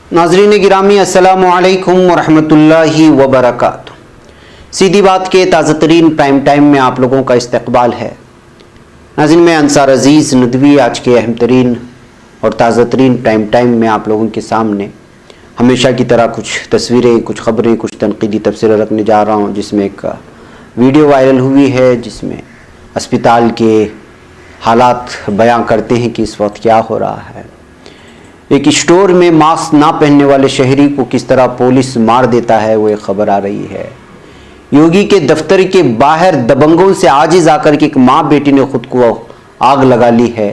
नाज़रीन गिरामी अस्सलामु अलैकुम वरहमतुल्लाहि वबरकातुहू। सीधी बात के ताज़ा तरीन प्राइम टाइम में आप लोगों का इस्तकबाल है। नाज़रीन मैं अंसार अजीज़ नदवी आज के अहम तरीन और ताज़ा तरीन प्राइम टाइम में आप लोगों के सामने हमेशा की तरह कुछ तस्वीरें, कुछ ख़बरें, कुछ तनक़ीदी तबसरे रखने जा रहा हूँ, जिसमें एक वीडियो वायरल हुई है जिसमें अस्पताल के हालात बयां करते हैं कि इस वक्त क्या हो रहा है। एक स्टोर में मास्क ना पहनने वाले शहरी को किस तरह पुलिस मार देता है, वो एक खबर आ रही है। योगी के दफ्तर के बाहर दबंगों से आजिज आकर के एक माँ बेटी ने खुद को आग लगा ली है,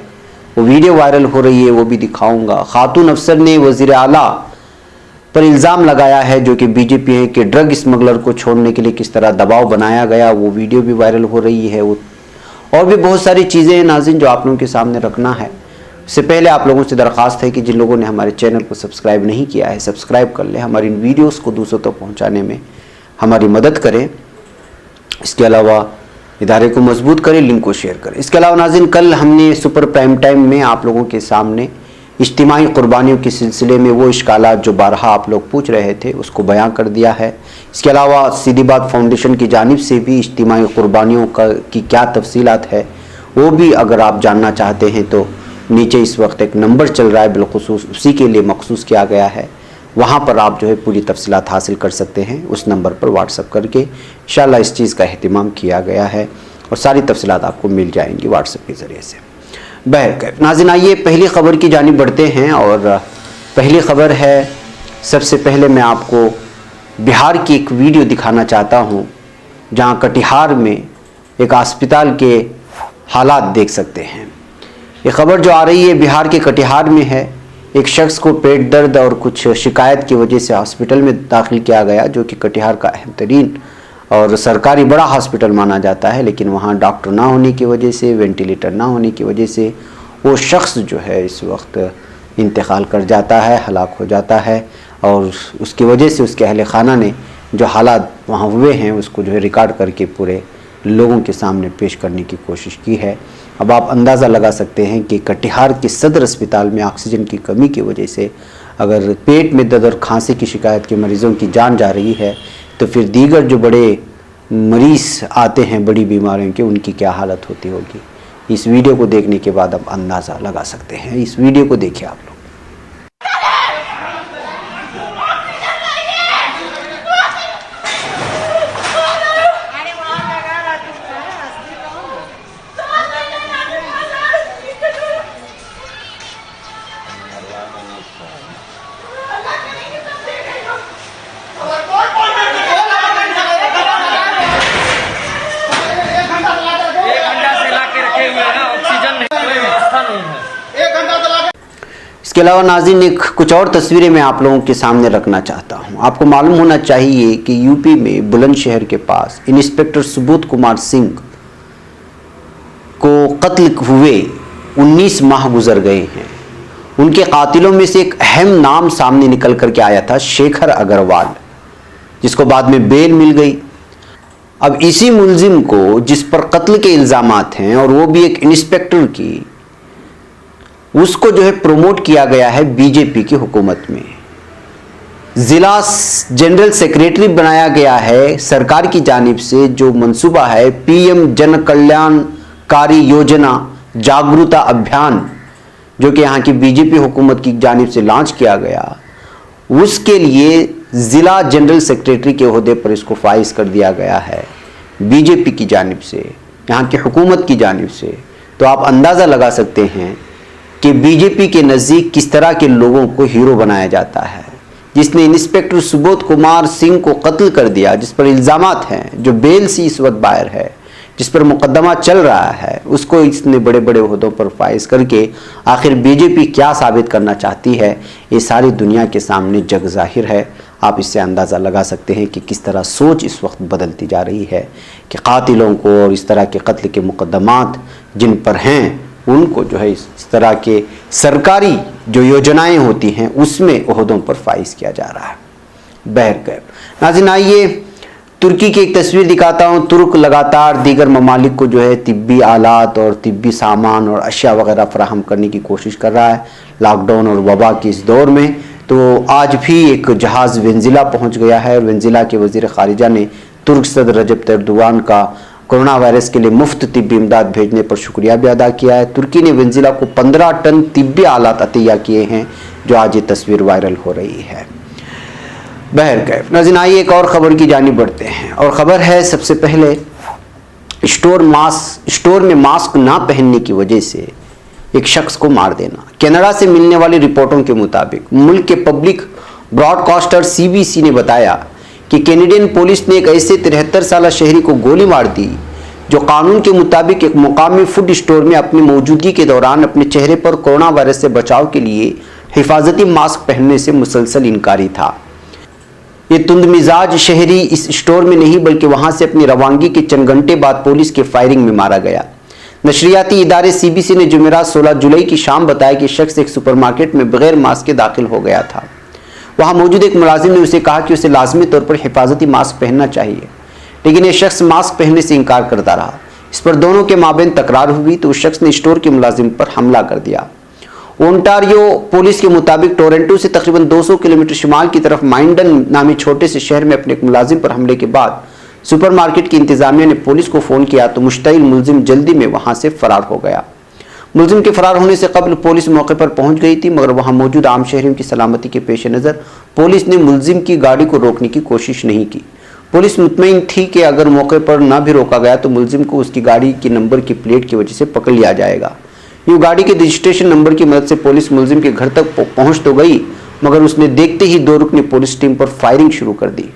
वो वीडियो वायरल हो रही है, वो भी दिखाऊंगा। खातून अफसर ने वज़ीर आला पर इल्ज़ाम लगाया है जो कि बीजेपी है कि ड्रग स्मगलर को छोड़ने के लिए किस तरह दबाव बनाया गया, वो वीडियो भी वायरल हो रही है। वो और भी बहुत सारी चीज़ें हैं नाज़रीन जो आप लोगों के सामने रखना है। इससे पहले आप लोगों से दरख्वास्त है कि जिन लोगों ने हमारे चैनल को सब्सक्राइब नहीं किया है, सब्सक्राइब कर लें, हमारी इन वीडियोस को दूसरों तक पहुंचाने में हमारी मदद करें। इसके अलावा इदारे को मजबूत करें, लिंक को शेयर करें। इसके अलावा नाज़रीन कल हमने सुपर प्राइम टाइम में आप लोगों के सामने इज्तिमाई कुर्बानियों के सिलसिले में वो इश्कालात जो बारहा आप लोग पूछ रहे थे उसको बयां कर दिया है। इसके अलावा सीधी बात फाउंडेशन की जानिब से भी इज्तिमाई कुर्बानियों की क्या तफसीलात है वो भी अगर आप जानना चाहते हैं तो नीचे इस वक्त एक नंबर चल रहा है, बिलखुसूस उसी के लिए मखसूस किया गया है। वहाँ पर आप जो है पूरी तफसीलात हासिल कर सकते हैं। उस नंबर पर व्हाट्सअप करके इंशाअल्लाह इस चीज़ का अहतमाम किया गया है और सारी तफसीलात आपको मिल जाएंगी व्हाट्सअप के ज़रिए से। बहरकैफ नाज़रीन आइए पहली ख़बर की जानिब बढ़ते हैं और पहली ख़बर है, सबसे पहले मैं आपको बिहार की एक वीडियो दिखाना चाहता हूँ जहाँ कटिहार में एक अस्पताल के हालात देख सकते हैं। ये खबर जो आ रही है बिहार के कटिहार में है। एक शख्स को पेट दर्द और कुछ शिकायत की वजह से हॉस्पिटल में दाखिल किया गया, जो कि कटिहार का अहम तरीन और सरकारी बड़ा हॉस्पिटल माना जाता है, लेकिन वहाँ डॉक्टर ना होने की वजह से, वेंटिलेटर ना होने की वजह से वो शख्स जो है इस वक्त इंतकाल कर जाता है, हलाक हो जाता है। और उसकी वजह से उसके अहले खाना ने जो हालात वहाँ हुए हैं उसको जो है रिकॉर्ड करके पूरे लोगों के सामने पेश करने की कोशिश की है। अब आप अंदाज़ा लगा सकते हैं कि कटिहार के सदर अस्पताल में ऑक्सीजन की कमी की वजह से अगर पेट में दर्द और खांसी की शिकायत के मरीज़ों की जान जा रही है तो फिर दीगर जो बड़े मरीज़ आते हैं बड़ी बीमारियों के, उनकी क्या हालत होती होगी। इस वीडियो को देखने के बाद आप अंदाज़ा लगा सकते हैं। इस वीडियो को देखिए आप लोग। इसके अलावा नाज़रीन एक कुछ और तस्वीरें मैं आप लोगों के सामने रखना चाहता हूं। आपको मालूम होना चाहिए कि यूपी में बुलंदशहर के पास इंस्पेक्टर सुबोध कुमार सिंह को कत्ल हुए 19 माह गुजर गए हैं। उनके कातिलों में से एक अहम नाम सामने निकल करके आया था, शेखर अग्रवाल, जिसको बाद में बेल मिल गई। अब इसी मुलजिम को जिस पर कत्ल के इल्ज़ामात हैं और वो भी एक इंस्पेक्टर की, उसको जो है प्रमोट किया गया है बीजेपी की हुकूमत में। जिला जनरल सेक्रेटरी बनाया गया है सरकार की जानिब से। जो मंसूबा है पीएम जन कल्याणकारी योजना जागरूकता अभियान, जो कि यहाँ की बीजेपी हुकूमत की जानिब से लॉन्च किया गया, उसके लिए जिला जनरल सेक्रेटरी के ओहदे पर इसको फाइज कर दिया गया है बीजेपी की जानिब से, यहाँ की हुकूमत की जानिब से। तो आप अंदाज़ा लगा सकते हैं कि बीजेपी के नज़दीक किस तरह के लोगों को हीरो बनाया जाता है। जिसने इंस्पेक्टर सुबोध कुमार सिंह को कत्ल कर दिया, जिस पर इल्ज़ामात हैं, जो बेल से इस वक्त बाहर है, जिस पर मुकदमा चल रहा है, उसको इसने बड़े बड़े ओहदों पर फाइज करके आखिर बीजेपी क्या साबित करना चाहती है, ये सारी दुनिया के सामने जग जाहिर है। आप इससे अंदाज़ा लगा सकते हैं कि किस तरह सोच इस वक्त बदलती जा रही है कि कातिलों को और इस तरह के कत्ल के मुकदमात जिन पर हैं उनको जो है इस तरह के सरकारी जो योजनाएं होती हैं उसमें ओहदों पर फाइज किया जा रहा है। बहरकैफ नाज़रीन आइए तुर्की की एक तस्वीर दिखाता हूँ। तुर्क लगातार दीगर ममालिक को जो है तिब्बी आलात और तिब्बी सामान और अशिया वगैरह फराहम करने की कोशिश कर रहा है लॉकडाउन और वबा के इस दौर में, तो आज भी एक जहाज़ वेनेजुएला पहुंच गया है और वेनेजुएला के वज़ीर ख़ारिजा ने तुर्क सदर रजब तैयब एर्दोगान का कोरोना वायरस के लिए मुफ्त तिब्बी इमदाद भेजने पर शुक्रिया भी अदा किया है। तुर्की ने वेनेजुएला को 15 टन तिब्बी आलात अतिया किए हैं, जो आज ये तस्वीर वायरल हो रही है। बहरकैफ नाज़रीन, आइए एक और ख़बर की जानिब बढ़ते हैं और ख़बर है सबसे पहले स्टोर में मास्क ना पहनने की वजह से एक शख्स को मार देना। कनाडा से मिलने वाली रिपोर्टों के मुताबिक मुल्क के पब्लिक ब्रॉडकास्टर CBC ने बताया कि कैनेडियन पुलिस ने एक ऐसे 73 साल शहरी को गोली मार दी जो कानून के मुताबिक एक मुकामी फूड स्टोर में अपनी मौजूदगी के दौरान अपने चेहरे पर कोरोना वायरस से बचाव के लिए हिफाजती मास्क पहनने से मुसलसल इनकारी था। ये तुंद मिजाज शहरी इस स्टोर में नहीं बल्कि वहां से अपनी रवानगी के चंद घंटे बाद पुलिस के फायरिंग में मारा गया। नशरियाती इदारे CBC ने जुमेरात 16 जुलाई की शाम बताया कि शख्स एक सुपरमार्केट में बगैर मास्क के दाखिल हो गया था। वहां मौजूद एक मुलाजिम ने उसे कहा कि उसे लाजमी तौर पर हिफाजती मास्क पहनना चाहिए, लेकिन यह शख्स मास्क पहनने से इनकार करता रहा। इस पर दोनों के माबैन तकरार हुई तो उस शख्स ने स्टोर के मुलाजिम पर हमला कर दिया। ओंटारियो पुलिस के मुताबिक टोरंटो से तकरीबन 200 किलोमीटर शुमाल की तरफ माइंडन नामी छोटे से शहर में अपने एक मुलाजिम पर हमले के बाद सुपरमार्केट की इंतजामिया ने पुलिस को फ़ोन किया तो मुश्तइल मुलजिम जल्दी में वहां से फरार हो गया। मुलजिम के फरार होने से कबल पुलिस मौके पर पहुंच गई थी, मगर वहां मौजूद आम शहरियों की सलामती के पेश नज़र पुलिस ने मुलजिम की गाड़ी को रोकने की कोशिश नहीं की। पुलिस मुतमईन थी कि अगर मौके पर न भी रोका गया तो मुलजिम को उसकी गाड़ी की नंबर की प्लेट की वजह से पकड़ लिया जाएगा। यूँ गाड़ी के रजिस्ट्रेशन नंबर की मदद से पुलिस मुलजिम के घर तक पहुंच तो गई, मगर उसने देखते ही 2 रुकनी पुलिस टीम पर फायरिंग शुरू कर दी।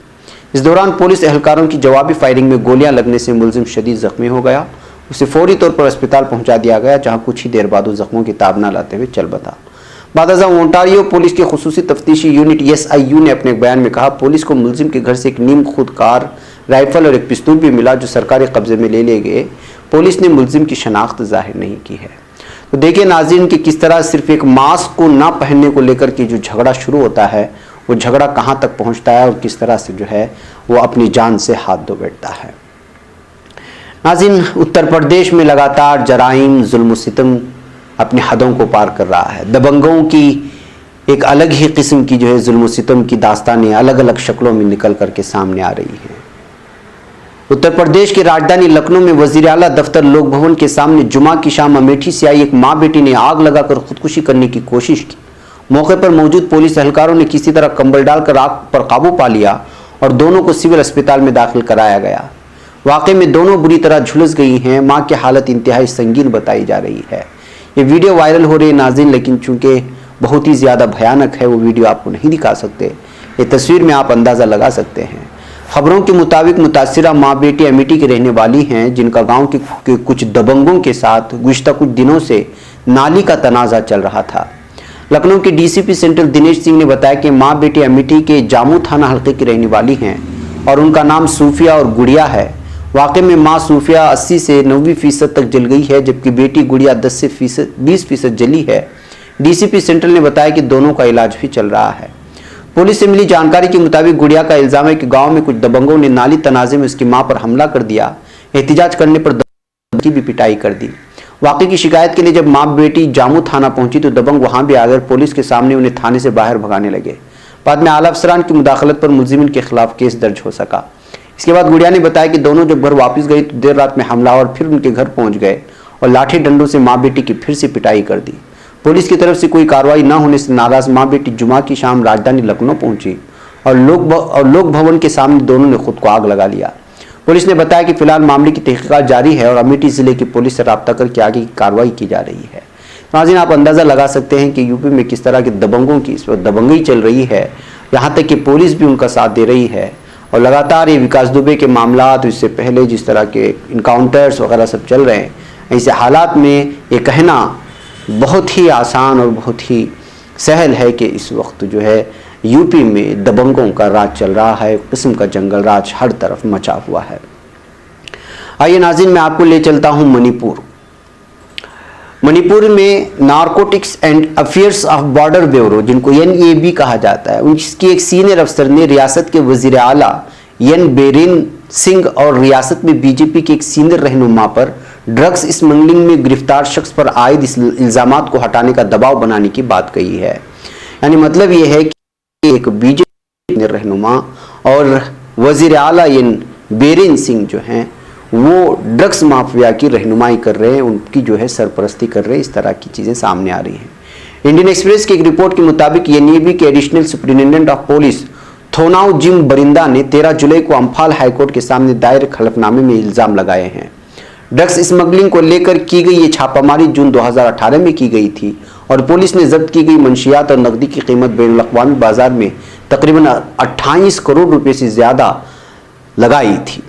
इस दौरान पुलिस एहलकारों की जवाबी फायरिंग में गोलियां लगने से मुलजिम शदीद जख्मी हो गया। उसे फौरी तौर पर अस्पताल पहुंचा दिया गया, जहां कुछ ही देर बाद वो जख्मों की ताब न लाते हुए चल बता। बादशाह ओंटारियो पुलिस के खुसूसी तफ्तीशी यूनिट SIU ने अपने एक बयान में कहा, पुलिस को मुलजिम के घर से एक नीम खुद कार राइफल और एक पिस्तौल भी मिला जो सरकारी कब्जे में ले लिए गए। पुलिस ने मुलजिम की शनाख्त जाहिर नहीं की है। तो देखिए नाज़रीन कि किस तरह सिर्फ एक मास्क को ना पहनने को लेकर के जो झगड़ा शुरू होता है वो झगड़ा कहाँ तक पहुँचता है और किस तरह से जो है वो अपनी जान से हाथ धो बैठता है। नाज़रीन, उत्तर प्रदेश में लगातार जराइम जुल्म सितम अपनी हदों को पार कर रहा है। दबंगों की एक अलग ही किस्म की जो है जुल्म सितम की दास्तानें अलग अलग शक्लों में निकल करके सामने आ रही हैं। उत्तर प्रदेश की राजधानी लखनऊ में वजीर आला दफ्तर लोक भवन के सामने जुमा की शाम अमेठी से आई एक माँ बेटी ने आग लगाकर खुदकुशी करने की कोशिश की। मौके पर मौजूद पुलिस एहलकारों ने किसी तरह कंबल डालकर आग पर काबू पा लिया और दोनों को सिविल अस्पताल में दाखिल कराया गया। वाकई में दोनों बुरी तरह झुलस गई हैं। माँ की हालत इंतहाई संगीन बताई जा रही है। ये वीडियो वायरल हो रही है नाज़रीन, लेकिन चूंकि बहुत ही ज़्यादा भयानक है वो वीडियो आपको नहीं दिखा सकते। ये तस्वीर में आप अंदाज़ा लगा सकते हैं। खबरों के मुताबिक मुतासिरा माँ बेटी अमेठी की रहने वाली हैं, जिनका गांव के कुछ दबंगों के साथ गुज़िश्ता कुछ दिनों से नाली का तनाज़ा चल रहा था। लखनऊ के DCP सेंट्रल दिनेश सिंह ने बताया कि माँ बेटी अमेठी के जामू थाना हल्के की रहने वाली हैं और उनका नाम सूफिया और गुड़िया है। वाकई में माँ सूफिया 80 से 90% तक जल गई है, जबकि बेटी गुड़िया 10 से 20% जली है। DCP सेंट्रल ने बताया कि दोनों का इलाज भी चल रहा है। पुलिस से मिली जानकारी के मुताबिक गुड़िया का इल्जाम है कि गांव में कुछ दबंगों ने नाली तनाजे में उसकी मां पर हमला कर दिया। एहतिजाज करने पर दबंग की भी पिटाई कर दी। वाकई की शिकायत के लिए जब मां बेटी जामू थाना पहुंची तो दबंग वहां भी आकर पुलिस के सामने उन्हें थाने से बाहर भगाने लगे। बाद में आला अफसरान की मुदाखलत पर मुलजिमिन के खिलाफ केस दर्ज हो सका। इसके बाद गुड़िया ने बताया कि दोनों जब घर वापस गई तो देर रात में हमलावर फिर उनके घर पहुंच गए और लाठी डंडों से माँ बेटी की फिर से पिटाई कर दी। पुलिस की तरफ से कोई कार्रवाई न होने से नाराज माँ बेटी जुमा की शाम राजधानी लखनऊ पहुंची और लोक भवन के सामने दोनों ने खुद को आग लगा लिया। पुलिस ने बताया कि फिलहाल मामले की तहकीकात जारी है और अमेठी जिले की पुलिस से राब्ता करके आगे की कार्रवाई की जा रही है। नाज़रीन, आप अंदाज़ा लगा सकते हैं कि यूपी में किस तरह के दबंगों की इस वक्त दबंगई चल रही है। यहाँ तक कि पुलिस भी उनका साथ दे रही है और लगातार ये विकास दुबे के मामला, तो इससे पहले जिस तरह के इनकाउंटर्स वगैरह सब चल रहे हैं, ऐसे हालात में ये कहना बहुत ही आसान और बहुत ही सहल है कि इस वक्त जो है यूपी में दबंगों का राज चल रहा है। एक किस्म का जंगल राज हर तरफ मचा हुआ है। आइए नाज़रीन, मैं आपको ले चलता हूँ मणिपुर। मणिपुर में narcotics and affairs of border bureau, जिनको NAB कहा जाता है, उसकी एक सीनियर अफसर ने रियासत के वजीर आला एन बीरेन सिंह और रियासत में BJP के एक सीनियर रहनुमा पर ड्रग्स स्मगलिंग में गिरफ्तार शख्स पर आयद इल्जामात को हटाने का दबाव बनाने की बात कही है। यानी मतलब ये है कि एक बीजेपी रहनुमा और वजीर आला बीरेन सिंह जो हैं वो ड्रग्स माफिया की रहनुमाई कर रहे हैं, उनकी जो है सरपरस्ती कर रहे हैं। इस तरह की चीज़ें सामने आ रही हैं। इंडियन एक्सप्रेस की एक रिपोर्ट के मुताबिक एनईबी के additional superintendent of police Thounaojam Brinda ने 13 जुलाई को अम्फाल हाईकोर्ट के सामने दायर हलफनामे में इल्जाम लगाए हैं। ड्रग्स स्मगलिंग को लेकर की गई ये छापामारी जून 2018 में की गई थी और पुलिस ने जब्त की गई मंशियात और नकदी की कीमत बैनुल अक़वामी बाजार में तकरीबन 28 करोड़ रुपए से ज्यादा लगाई थी।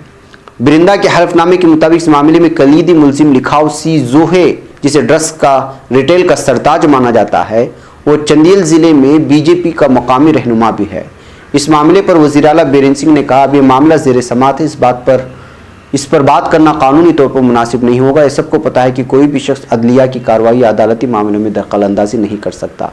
बिरिंदा के हलफनामे के मुताबिक इस मामले में कलीदी मुलजिम लिखाव सी जोहे, जिसे ड्रग्स का रिटेल का सरताज माना जाता है, वो चंदेल जिले में बीजेपी का मकामी रहनुमा भी है। इस मामले पर वज़ीर आला बीरेन सिंह ने कहा, अब ये मामला ज़ेर समाअत है, इस पर बात करना कानूनी तौर पर मुनासिब नहीं होगा। ये सबको पता है कि कोई भी शख्स अदलिया की कार्रवाई अदालती मामलों में दखल अंदाजी नहीं कर सकता।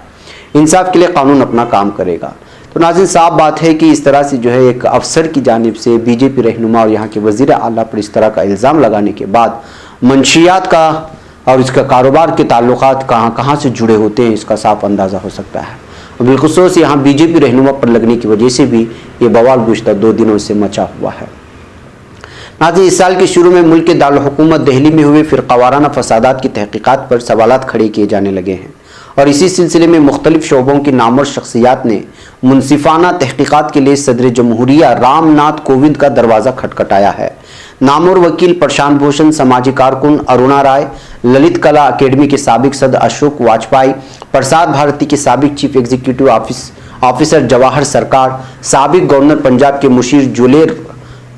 इंसाफ के लिए कानून अपना काम करेगा। तो नाज़रीन, साफ बात है कि इस तरह से जो है एक अफसर की जानिब से बीजेपी रहनुमा और यहाँ के वज़ीर आला पर इस तरह का इल्ज़ाम लगाने के बाद मंशियात का और इसका कारोबार के ताल्लुकात कहाँ से जुड़े होते हैं, इसका साफ अंदाज़ा हो सकता है। बिलखुसूस यहाँ बीजेपी रहनुमा पर लगने की वजह से भी ये बवाल गुज़श्ता 2 दिनों से मचा हुआ है। नाज़रीन, इस साल के शुरू में मुल्क के दारुल हुकूमत दिल्ली में हुए फ़िरक़ावाराना फ़सादात की तहक़ीक़ात पर सवालात खड़े किए जाने लगे हैं और इसी सिलसिले में मुख्तलिफ शोबों की नामवर शख्सियात ने मुनसिफाना तहक़ीक़ात के लिए सदर जमहूरिया रामनाथ कोविंद का दरवाज़ा खटखटाया है। नामवर वकील प्रशांत भूषण, समाजी कारकुन अरुणा राय, ललित कला अकेडमी के साबिक सदर अशोक वाजपेयी, प्रसार भारती के साबिक चीफ एग्जीक्यूटिव ऑफिसर जवाहर सरकार, साबिक गवर्नर पंजाब के मुशीर जुलेर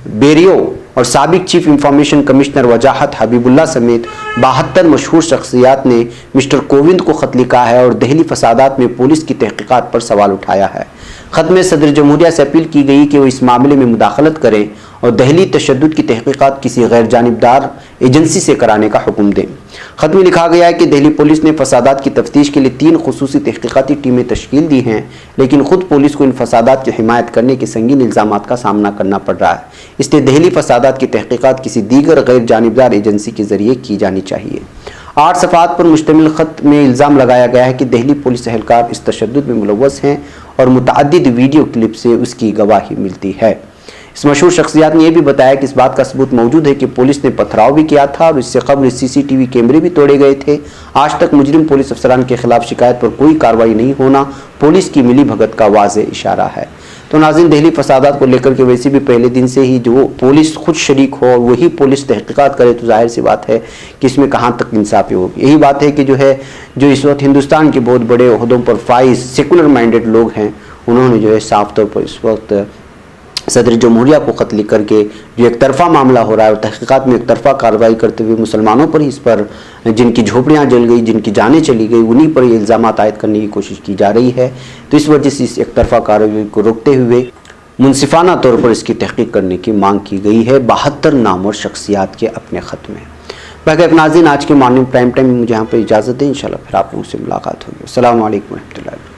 बेरियो और साबिक चीफ इंफॉर्मेशन कमिश्नर वजाहत हबीबुल्ला समेत 72 मशहूर शख्सियात ने मिस्टर कोविंद को खत लिखा है और दहली फसादात में पुलिस की तहकीकात पर सवाल उठाया है। खत में सदर जमहूरिया से अपील की गई कि वो इस मामले में मुदाखलत करें और दहली तशद्दुद की तहकीकात किसी गैर जानिबदार एजेंसी से कराने का हुक्म दें। खत में लिखा गया है कि दिल्ली पुलिस ने फसादात की तफ्तीश के लिए 3 खुसूसी तहकीकाती टीमें तश्कील दी हैं, लेकिन खुद पुलिस को इन फसादात की हिमायत करने के संगीन इल्ज़ामात का सामना करना पड़ रहा है। इसलिए दिल्ली फसादात की तहकीकात किसी दीगर गैर जानिबदार एजेंसी के जरिए की जानी चाहिए। 8 सफ़हात पर मुश्तमिल खत में इल्ज़ाम लगाया गया है कि दिल्ली पुलिस एहलकार इस तशद्दुद में मुलव्वस हैं और मुतअद्दिद वीडियो क्लिप से उसकी गवाही मिलती है। इस मशहूर शख्सियत ने यह भी बताया कि इस बात का सबूत मौजूद है कि पुलिस ने पथराव भी किया था और इससे कबल CCTV कैमरे भी तोड़े गए थे। आज तक मुजरिम पुलिस अफसरान के खिलाफ शिकायत पर कोई कार्रवाई नहीं होना पुलिस की मिली भगत का वाज़े इशारा है। तो नाज़रीन, दिल्ली फसादात को लेकर के वैसे भी पहले दिन से ही जो पुलिस खुद शरीक हो और वही पुलिस तहकीकात करे तो जाहिर सी बात है कि इसमें कहाँ तक इंसाफी होगी। यही बात है कि जो इस वक्त हिंदुस्तान के बहुत बड़े ओहदों पर फाइज सेकुलर माइंडेड लोग हैं, उन्होंने जो है साफ तौर पर इस वक्त सदर जमहूरिया को खत लिख करके जो एक तरफा मामला हो रहा है और तहकीकात में एक तरफा कार्रवाई करते हुए मुसलमानों पर ही इस पर जिनकी झोपड़ियाँ जल गई, जिनकी जानें चली गई, उन्हीं पर ये इल्ज़ाम आयद करने की कोशिश की जा रही है। तो इस वजह से इस एक तरफा कार्रवाई को रोकते हुए मुनसिफाना तौर पर इसकी तहकीक करने की मांग की गई है 72 नामवर शख्सियात के अपने ख़त में। बाकी नाज़रीन, आज के मॉर्निंग प्राइम टाइम में मुझे यहाँ पर इजाज़त दें। इंशाल्लाह फिर आप लोगों से मुलाकात होगी। अस्सलामु अलैकुम रहमतुल्लाहि।